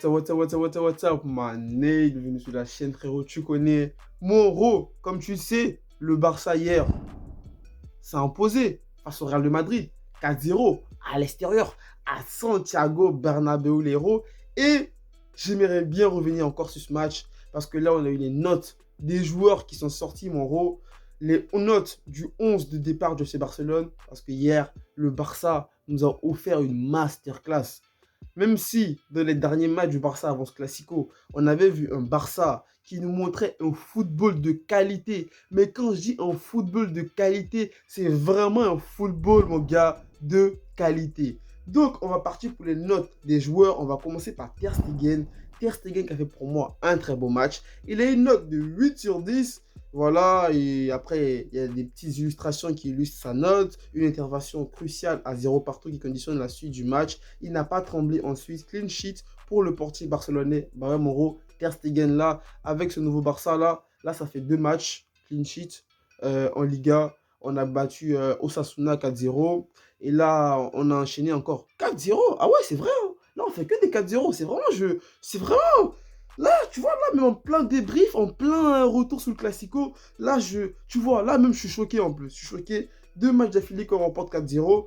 What's up, mané, bienvenue sur la chaîne, frérot, tu connais. Moro, comme tu le sais, le Barça hier s'est imposé face au Real de Madrid, 4-0, à l'extérieur, à Santiago Bernabéu, les héros. Et j'aimerais bien revenir encore sur ce match, parce que là, on a eu les notes des joueurs qui sont sortis, Moro, les notes du 11 de départ de FC Barcelone, parce que hier, le Barça nous a offert une masterclass. Même si dans les derniers matchs du Barça avant ce Classico, on avait vu un Barça qui nous montrait un football de qualité. Mais quand je dis un football de qualité, c'est vraiment un football, mon gars, de qualité. Donc, on va partir pour les notes des joueurs. On va commencer par Ter Stegen. Ter Stegen qui a fait pour moi un très beau match. Il a une note de 8 sur 10. Voilà, et après, il y a des petites illustrations qui illustrent sa note. Une intervention cruciale à 0 partout qui conditionne la suite du match. Il n'a pas tremblé ensuite. Clean sheet pour le portier barcelonais, Barry Moro. Ter Stegen là, avec ce nouveau Barça là, ça fait 2 matchs. Clean sheet en Liga. On a battu Osasuna 4-0. Et là, on a enchaîné encore 4-0. Ah ouais, c'est vrai. Hein. Là, on fait que des 4-0. C'est vraiment, c'est vraiment... Là, tu vois, là, même en plein débrief, en plein retour sur le Classico, là, tu vois, là, même, je suis choqué en plus. Je suis choqué. 2 matchs d'affilée qu'on remporte 4-0.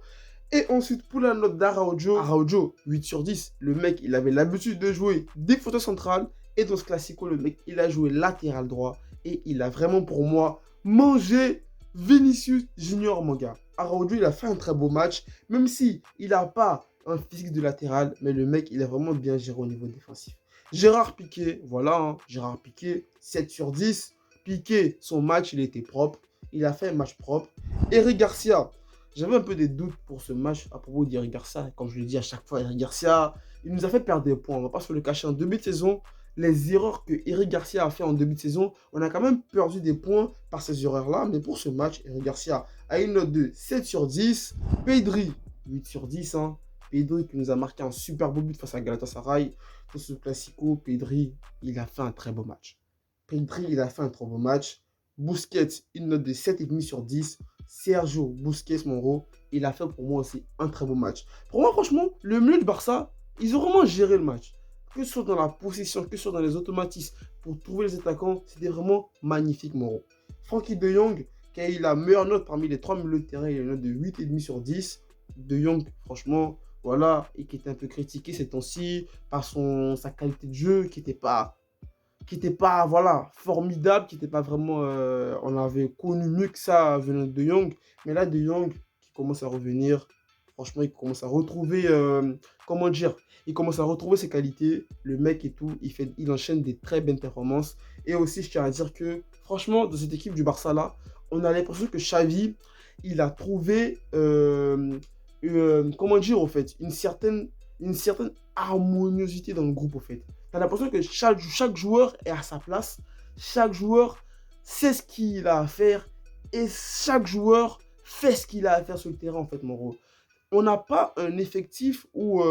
Et ensuite, pour la note d'Araujo, Araujo, 8 sur 10. Le mec, il avait l'habitude de jouer défenseur central. Et dans ce Classico, le mec, il a joué latéral droit. Et il a vraiment, pour moi, mangé Vinicius Junior, mon gars. Araujo, il a fait un très beau match. Même si il n'a pas un physique de latéral. Mais le mec, il a vraiment bien géré au niveau défensif. Gérard Piqué, voilà, hein, Gérard Piqué, 7 sur 10. Piqué, son match, il était propre. Il a fait un match propre. Eric Garcia, j'avais un peu des doutes pour ce match à propos d'Eric Garcia. Comme je le dis à chaque fois, Eric Garcia, il nous a fait perdre des points. On ne va pas se le cacher. En début de saison, les erreurs que Eric Garcia a fait en début de saison, on a quand même perdu des points par ces erreurs-là. Mais pour ce match, Eric Garcia a une note de 7 sur 10. Pedri, 8 sur 10. Hein. Pedri qui nous a marqué un super beau but face à Galatasaray. Pour ce Classico, Pedri, il a fait un très beau match. Pedri, il a fait un très beau match. Busquets, une note de 7,5 sur 10. Sergio Busquets, Moro, il a fait pour moi aussi un très beau match. Pour moi, franchement, le milieu de Barça, ils ont vraiment géré le match. Que ce soit dans la possession, que ce soit dans les automatismes, pour trouver les attaquants, c'était vraiment magnifique, Moro. Frankie de Jong, qui a eu la meilleure note parmi les 3 milieux de terrain, il a une note de 8,5 sur 10. De Jong, franchement, voilà, et qui était un peu critiqué ces temps-ci par sa qualité de jeu qui n'était pas voilà, formidable, qui n'était pas vraiment... on avait connu mieux que ça venant de Jong. Mais là, De Jong qui commence à revenir, franchement, il commence à retrouver... comment dire? Il commence à retrouver ses qualités. Le mec et tout, il enchaîne des très bonnes performances. Et aussi, je tiens à dire que, franchement, dans cette équipe du Barça là, on a l'impression que Xavi, il a trouvé... comment dire, au fait, une certaine harmoniosité dans le groupe, au fait. Tu as l'impression que chaque joueur est à sa place, chaque joueur sait ce qu'il a à faire et chaque joueur fait ce qu'il a à faire sur le terrain, en fait, Moro. On n'a pas un effectif où,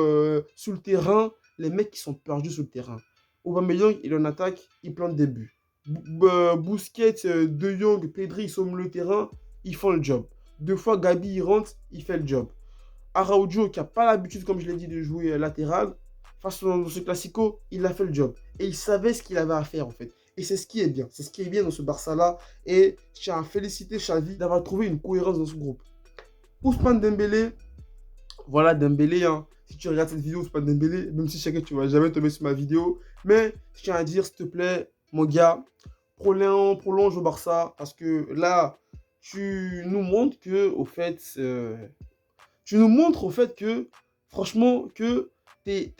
sur le terrain, les mecs qui sont perdus sur le terrain. Aubameyang, il en attaque, il plante des buts. Busquets, De Jong, Pedri, ils sont sur le terrain, ils font le job. 2 fois, Gabi, il rentre, il fait le job. Araujo, qui n'a pas l'habitude, comme je l'ai dit, de jouer latéral, face à ce Classico, il a fait le job. Et il savait ce qu'il avait à faire, en fait. Et c'est ce qui est bien. C'est ce qui est bien dans ce Barça-là. Et je tiens à féliciter Xavi d'avoir trouvé une cohérence dans ce groupe. Ousmane Dembélé, voilà Dembélé, hein. Si tu regardes cette vidéo, Ousmane Dembélé, même si je sais que tu ne vas jamais tomber sur ma vidéo, mais je tiens à dire, s'il te plaît, mon gars, prolonge au Barça, parce que là, tu nous montres que, au fait, tu nous montres au fait que, franchement, que t'es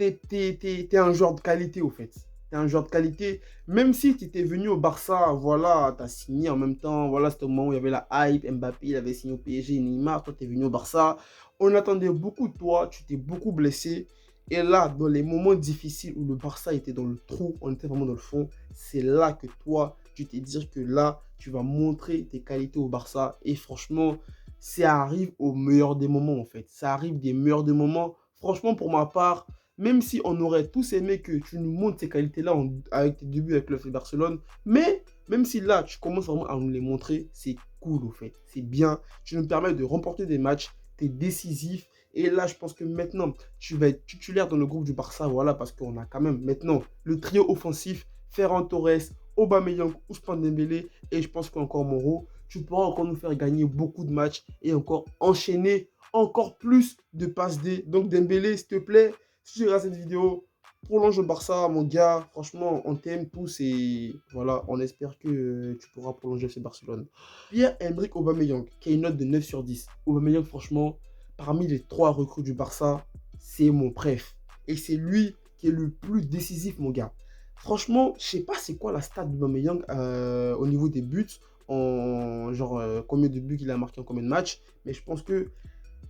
un joueur de qualité, au fait. T'es un joueur de qualité. Même si tu étais venu au Barça, voilà, t'as signé en même temps. Voilà, c'était au moment où il y avait la hype. Mbappé, il avait signé au PSG, Neymar. Toi, t'es venu au Barça. On attendait beaucoup de toi. Tu t'es beaucoup blessé. Et là, dans les moments difficiles où le Barça était dans le trou, on était vraiment dans le fond, c'est là que toi, tu t'es dit que là, tu vas montrer tes qualités au Barça. Et franchement, ça arrive au meilleur des moments, en fait. Ça arrive des meilleurs des moments. Franchement, pour ma part, même si on aurait tous aimé que tu nous montres ces qualités-là avec tes débuts avec le FC Barcelone, mais même si là, tu commences vraiment à nous les montrer, c'est cool, au fait. C'est bien. Tu nous permets de remporter des matchs, tu es décisif Et là, je pense que maintenant, tu vas être titulaire dans le groupe du Barça, voilà, parce qu'on a quand même maintenant le trio offensif, Ferran Torres, Aubameyang, Ousmane Dembélé, et je pense qu'encore Moreau, tu pourras encore nous faire gagner beaucoup de matchs et encore enchaîner encore plus de passes D. Donc Dembélé, s'il te plaît, si tu regardes cette vidéo, prolonge le Barça, mon gars. Franchement, on t'aime tous et voilà, on espère que tu pourras prolonger ce Barcelone. Pierre-Emerick Aubameyang, qui a une note de 9 sur 10. Aubameyang, franchement, parmi les 3 recrues du Barça, c'est mon préf. Et c'est lui qui est le plus décisif, mon gars. Franchement, je sais pas c'est quoi la stat d'Aubameyang au niveau des buts, combien de buts il a marqué en combien de matchs, mais je pense que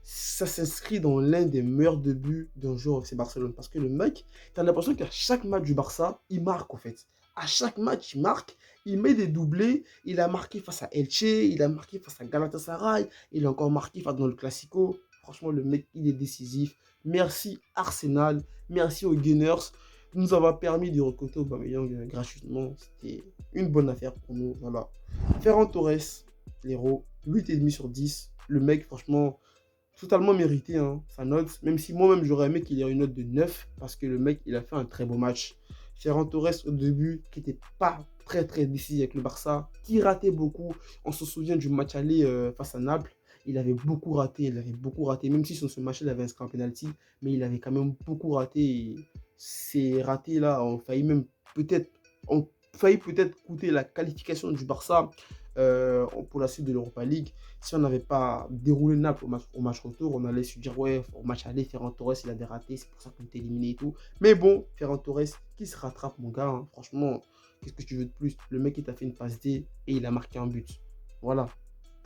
ça s'inscrit dans l'un des meilleurs débuts d'un joueur FC Barcelone. Parce que le mec, tu as l'impression qu'à chaque match du Barça, il marque en fait. À chaque match, il marque, il met des doublés. Il a marqué face à Elche, il a marqué face à Galatasaray, il a encore marqué face dans le Classico. Franchement, le mec, il est décisif. Merci Arsenal, merci aux Gunners de nous avoir permis de recruter Aubameyang gratuitement. C'était une bonne affaire pour nous. Voilà. Ferran Torres, l'héros, 8,5 sur 10. Le mec, franchement, totalement mérité, hein, sa note. Même si moi-même, j'aurais aimé qu'il ait une note de 9 parce que le mec, il a fait un très beau match. Ferran Torres, au début, qui n'était pas très décisif avec le Barça, qui ratait beaucoup. On se souvient du match aller face à Naples. Il avait beaucoup raté, même si sur ce match, il avait inscrit un penalty, mais il avait quand même beaucoup raté. Et ces ratés-là ont failli peut-être coûter la qualification du Barça pour la suite de l'Europa League. Si on n'avait pas déroulé Naples au match retour, on allait se dire, ouais, au match aller, Ferran Torres, il a des ratés, c'est pour ça qu'on était éliminé et tout. Mais bon, Ferran Torres, qui se rattrape, mon gars, hein, franchement, qu'est-ce que tu veux de plus? Le mec, il t'a fait une passe D et il a marqué un but. Voilà.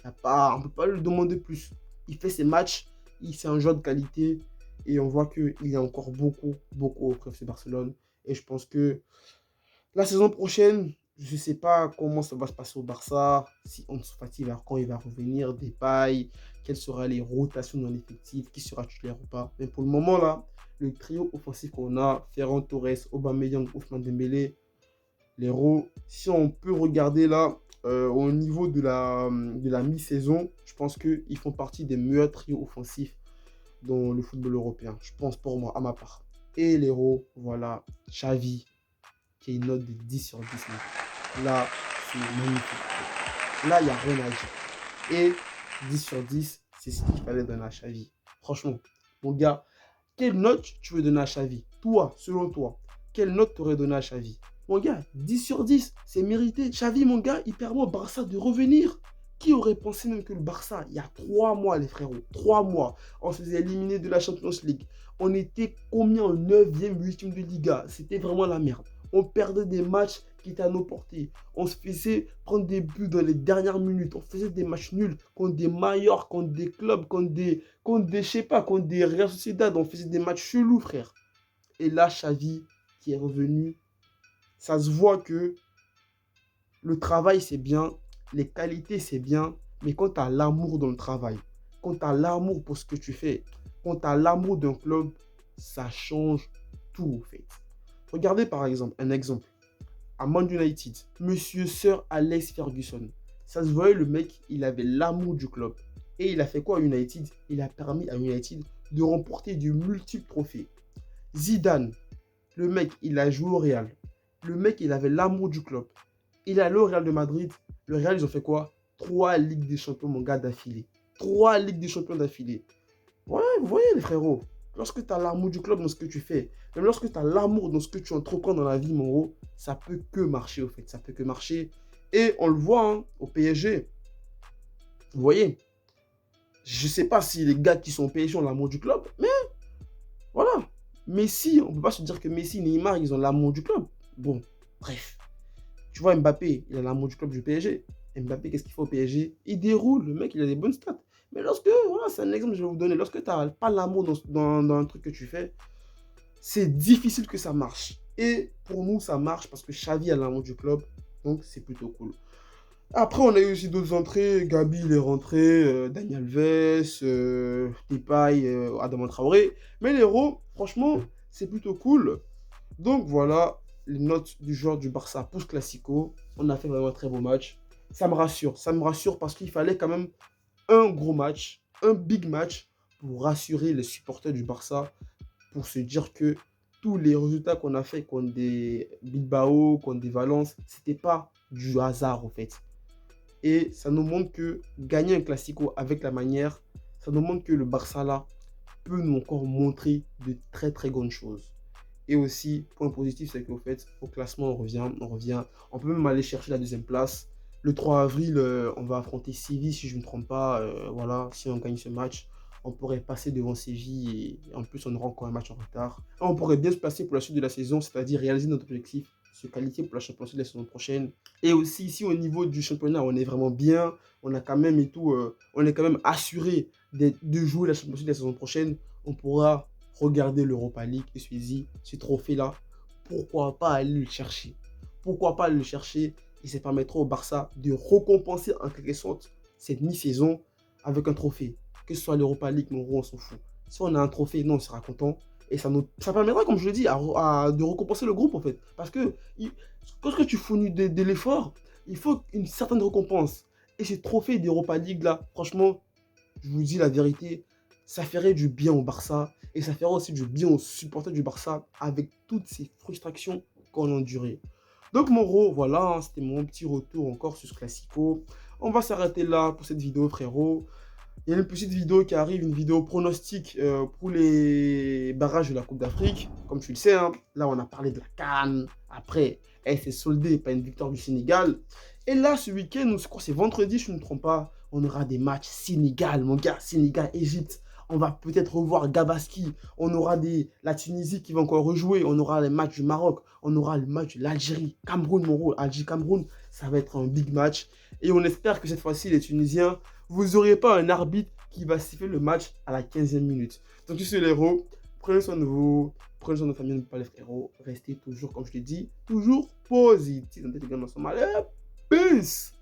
On ne peut pas lui demander plus. Il fait ses matchs, c'est un joueur de qualité et on voit qu'il y a encore beaucoup au FC Barcelone. Et je pense que la saison prochaine, je ne sais pas comment ça va se passer au Barça, si Ansu Fati quand il va revenir, Depay, quelles seront les rotations dans l'effectif, qui sera titulaire ou pas. Mais pour le moment, là, le trio offensif qu'on a, Ferran Torres, Aubameyang, Ousmane Dembélé, les héros, si on peut regarder là, au niveau de la mi-saison, je pense qu'ils font partie des meilleurs trios offensifs dans le football européen. Je pense pour moi, à ma part. Et les héros, voilà, Xavi, qui a une note de 10 sur 10. Là, c'est magnifique. Là, il n'y a rien à dire. Et 10 sur 10, c'est ce qu'il fallait donner à Xavi. Franchement, mon gars, quelle note tu veux donner à Xavi? Toi, selon toi, quelle note tu aurais donné à Xavi? Mon gars, 10 sur 10, c'est mérité. Xavi, mon gars, il permet au Barça de revenir. Qui aurait pensé même que le Barça, il y a 3 mois, les frérots, 3 mois, on se faisait éliminer de la Champions League. On était combien en 9e, 8e de Liga? C'était vraiment la merde. On perdait des matchs qui étaient à nos portées. On se faisait prendre des buts dans les dernières minutes. On faisait des matchs nuls contre des Mallorca, contre des clubs, contre des je sais pas, contre des Real Sociedad. On faisait des matchs chelous, frère. Et là, Xavi qui est revenu, ça se voit que le travail, c'est bien, les qualités, c'est bien, mais quand tu as l'amour dans le travail, quand tu as l'amour pour ce que tu fais, quand tu as l'amour d'un club, ça change tout, en fait. Regardez par exemple, un exemple. À Man United, Monsieur Sir Alex Ferguson. Ça se voyait, le mec, il avait l'amour du club. Et il a fait quoi à United? Il a permis à United de remporter de multiples trophées. Zidane, le mec, il a joué au Real. Le mec, il avait l'amour du club. Il est allé au Real de Madrid. Le Real, ils ont fait quoi? 3 Ligues des Champions, mon gars, d'affilée. 3 Ligues des Champions d'affilée. Ouais, vous voyez, les frérots. Lorsque tu as l'amour du club dans ce que tu fais, même lorsque tu as l'amour dans ce que tu entreprends dans la vie, mon gros, ça peut que marcher, au fait. Ça peut que marcher. Et on le voit hein, au PSG. Vous voyez, je ne sais pas si les gars qui sont au PSG ont l'amour du club, mais voilà. Messi, on ne peut pas se dire que Messi, Neymar, ils ont l'amour du club. Bon, bref. Tu vois, Mbappé, il a l'amour du club du PSG. Mbappé, qu'est-ce qu'il fait au PSG? Il déroule, le mec, il a des bonnes stats. Mais lorsque, voilà, c'est un exemple que je vais vous donner. Lorsque tu n'as pas l'amour dans un truc que tu fais, c'est difficile que ça marche. Et pour nous, ça marche parce que Xavi a l'amour du club. Donc, c'est plutôt cool. Après, on a eu aussi d'autres entrées. Gabi, il est rentré. Daniel Alves, Depay, Adama Traoré. Mais les héros, franchement, c'est plutôt cool. Donc, voilà les notes du joueur du Barça post Classico. On a fait vraiment un très beau match. Ça me rassure parce qu'il fallait quand même un gros match, un big match pour rassurer les supporters du Barça, pour se dire que tous les résultats qu'on a fait contre des Bilbao, contre des Valence, c'était pas du hasard en fait. Et ça nous montre que gagner un Classico avec la manière, ça nous montre que le Barça là peut nous encore montrer de très très grandes choses. Et aussi, point positif, c'est qu'au fait, au classement, on revient. On peut même aller chercher la deuxième place. Le 3 avril, on va affronter Séville, si je ne me trompe pas. Voilà, si on gagne ce match, on pourrait passer devant Séville et en plus, on aura encore un match en retard. Et on pourrait bien se placer pour la suite de la saison, c'est-à-dire réaliser notre objectif, se qualifier pour la Champions League de la saison prochaine. Et aussi, si au niveau du championnat, on est vraiment bien, on a quand même et tout, on est quand même assuré de jouer la Champions League de la saison prochaine, on pourra regarder l'Europa League et se dire, ce trophée-là, pourquoi pas aller le chercher? Pourquoi pas aller le chercher? Et ça permettra au Barça de récompenser en quelque sorte cette mi-saison avec un trophée. Que ce soit l'Europa League, mon gros, on s'en fout. Si on a un trophée, non, on sera content. Et ça permettra, comme je le dis, de récompenser le groupe en fait. Parce que quand tu fournis de l'effort, il faut une certaine récompense. Et ces trophées d'Europa League là, franchement, je vous dis la vérité, ça ferait du bien au Barça et ça ferait aussi du bien aux supporters du Barça avec toutes ces frustrations qu'on a endurées. Donc mon gros, voilà, c'était mon petit retour encore sur ce Classico. On va s'arrêter là pour cette vidéo, frérot. Il y a une petite vidéo qui arrive, une vidéo pronostic pour les barrages de la Coupe d'Afrique. Comme tu le sais, hein, là on a parlé de la CAN. Après, elle s'est soldée par une victoire du Sénégal. Et là, ce week-end, je crois que c'est vendredi, je ne me trompe pas, on aura des matchs Sénégal, mon gars, Sénégal-Égypte. On va peut-être revoir Gabaski. On aura la Tunisie qui va encore rejouer. On aura les matchs du Maroc. On aura le match de l'Algérie. Cameroun, mon rôle. Algérie-Cameroun, ça va être un big match. Et on espère que cette fois-ci, les Tunisiens, vous n'aurez pas un arbitre qui va siffler le match à la 15e minute. Donc, je suis les héros. Prenez soin de vous. Prenez soin de votre famille, ne pas les frérots. Restez toujours, comme je l'ai dit, toujours positif. Peace.